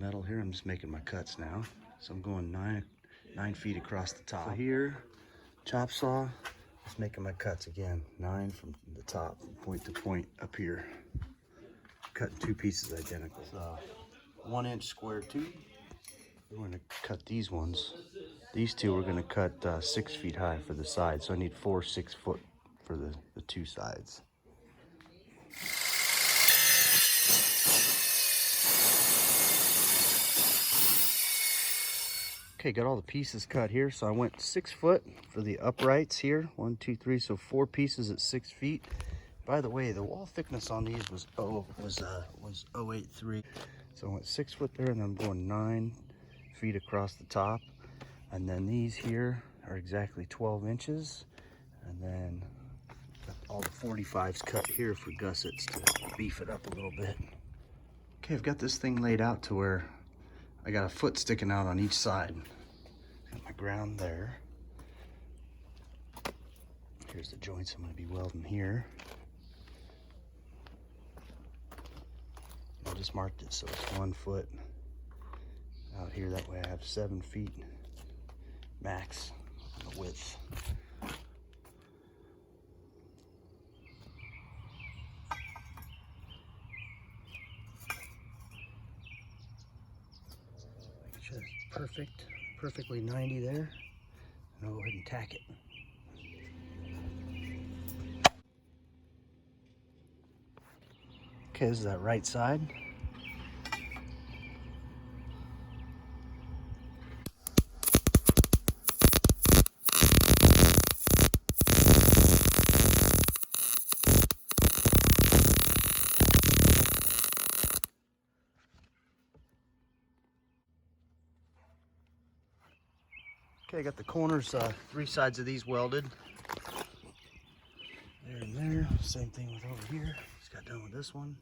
metal here. I'm just making my cuts now. So I'm going 9 feet across the top. So here, chop saw, just making my cuts again. 9 from the top, point to point up here. Cutting 2 pieces identical. 1 inch square tube. We're going to cut these ones. These 2 we're going to cut 6 feet high for the side. So I need 4 6-foot for the 2 sides. Okay, got all the pieces cut here. So I went 6 foot for the uprights here. 1, 2, 3, so 4 pieces at 6 feet. By the way, the wall thickness on these was 0.83. So I went 6 foot there, and I'm going 9 feet across the top. And then these here are exactly 12 inches. And then got all the 45s cut here for gussets to beef it up a little bit. Okay, I've got this thing laid out to where I got a foot sticking out on each side. Got my ground there. Here's the joints I'm going to be welding here. I just marked it so it's 1 foot out here. That way I have 7 feet max on the width. Just perfectly 90 there. And I'll go ahead and tack it. Okay, this is that right side. Okay, I got the corners, 3 sides of these welded. There and there. Same thing with over here. Just got done with this one.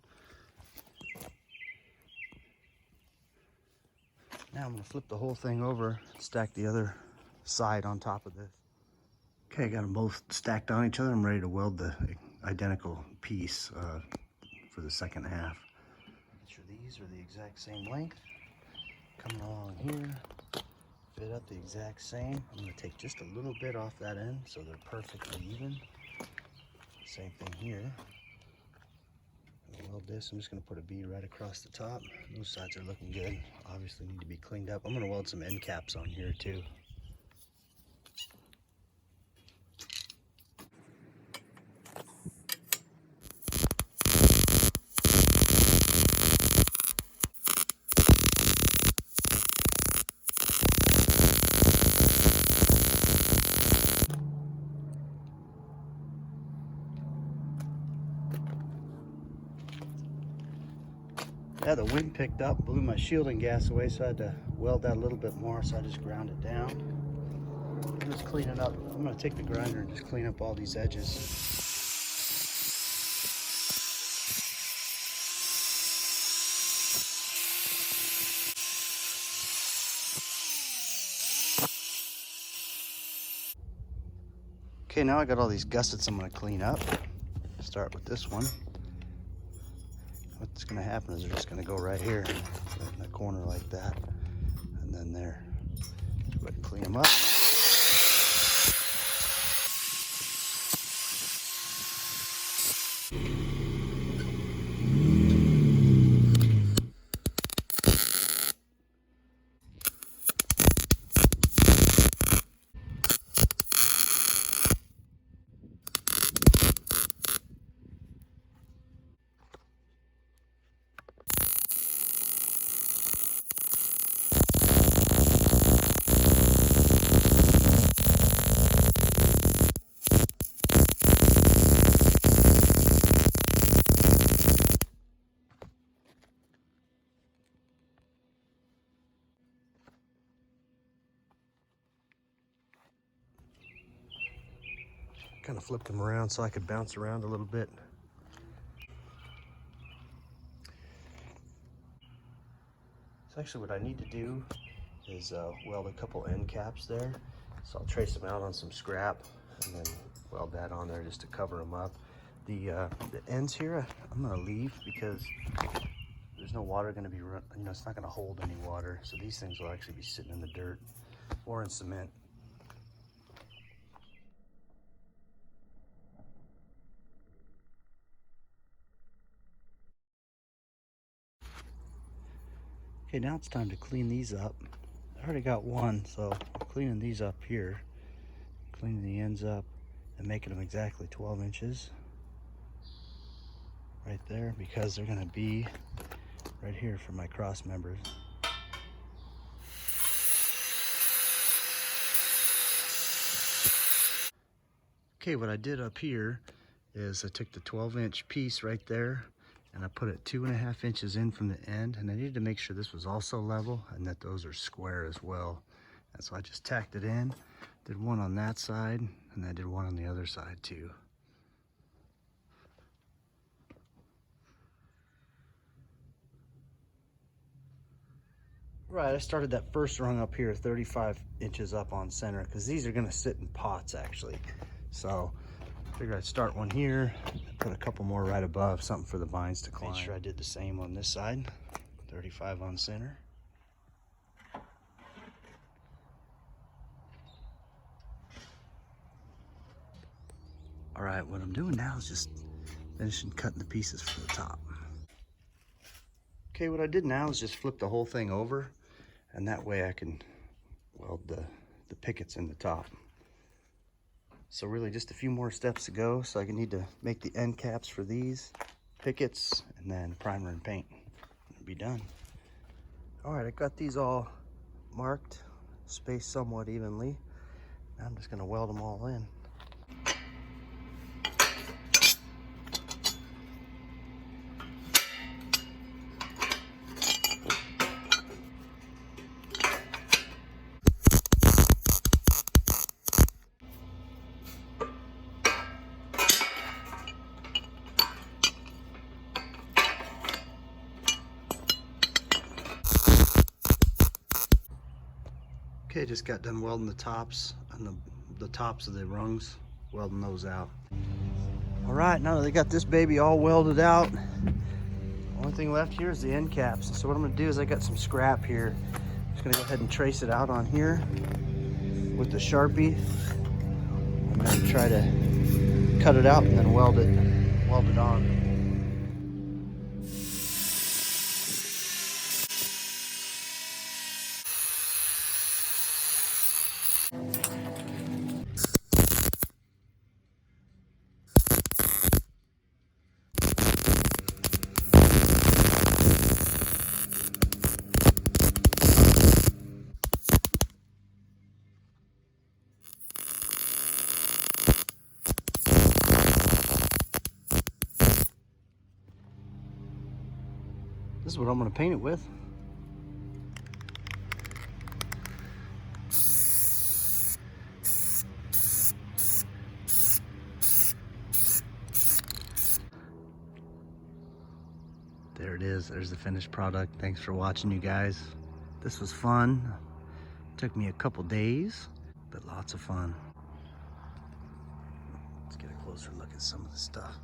Now I'm going to flip the whole thing over, stack the other side on top of this. Okay, I got them both stacked on each other. I'm ready to weld the identical piece for the second half. Make sure these are the exact same length. Coming along here. Fit up the exact same. I'm going to take just a little bit off that end so they're perfectly even. Same thing here. Weld this. I'm just going to put a bead right across the top. Those sides are looking good. Obviously need to be cleaned up. I'm going to weld some end caps on here too. Yeah, the wind picked up, blew my shielding gas away, so I had to weld that a little bit more, so I just ground it down. I'm just cleaning up. I'm going to take the grinder and just clean up all these edges. Okay, now I got all these gussets I'm going to clean up. Start with this one. What's going to happen is they're just going to go right here in the corner like that, and then there. Go ahead and clean them up. Kind of flipped them around so I could bounce around a little bit. So actually what I need to do is weld a couple end caps there. So I'll trace them out on some scrap and then weld that on there just to cover them up. The ends here I'm going to leave because there's no water going to be, it's not going to hold any water. So these things will actually be sitting in the dirt or in cement. Okay, now it's time to clean these up. I already got one, so I'm cleaning these up here. Cleaning the ends up and making them exactly 12 inches. Right there, because they're going to be right here for my cross members. Okay, what I did up here is I took the 12-inch piece right there and I put it 2.5 inches in from the end, and I needed to make sure this was also level and that those are square as well. And so I just tacked it in, did one on that side, and I did one on the other side too. Right, I started that first rung up here 35 inches up on center because these are going to sit in pots actually. So I figured I'd start one here, put a couple more right above, something for the vines to climb. Made sure I did the same on this side, 35 on center. All right, what I'm doing now is just finishing cutting the pieces for the top. Okay, what I did now is just flip the whole thing over, and that way I can weld the pickets in the top. So really just a few more steps to go. So I need to make the end caps for these pickets and then primer and paint. It'll be done. All right, I got these all marked, spaced somewhat evenly. Now I'm just gonna weld them all in. Okay, just got done welding the tops and the tops of the rungs, welding those out. All right, now that they got this baby all welded out, only thing left here is the end caps. So what I'm gonna do is I got some scrap here. I'm just gonna go ahead and trace it out on here with the Sharpie. I'm gonna try to cut it out and then weld it on. This is what I'm gonna paint it with. There it is, there's the finished product. Thanks for watching, you guys. This was fun. Took me a couple days, but lots of fun. Let's get a closer look at some of the stuff.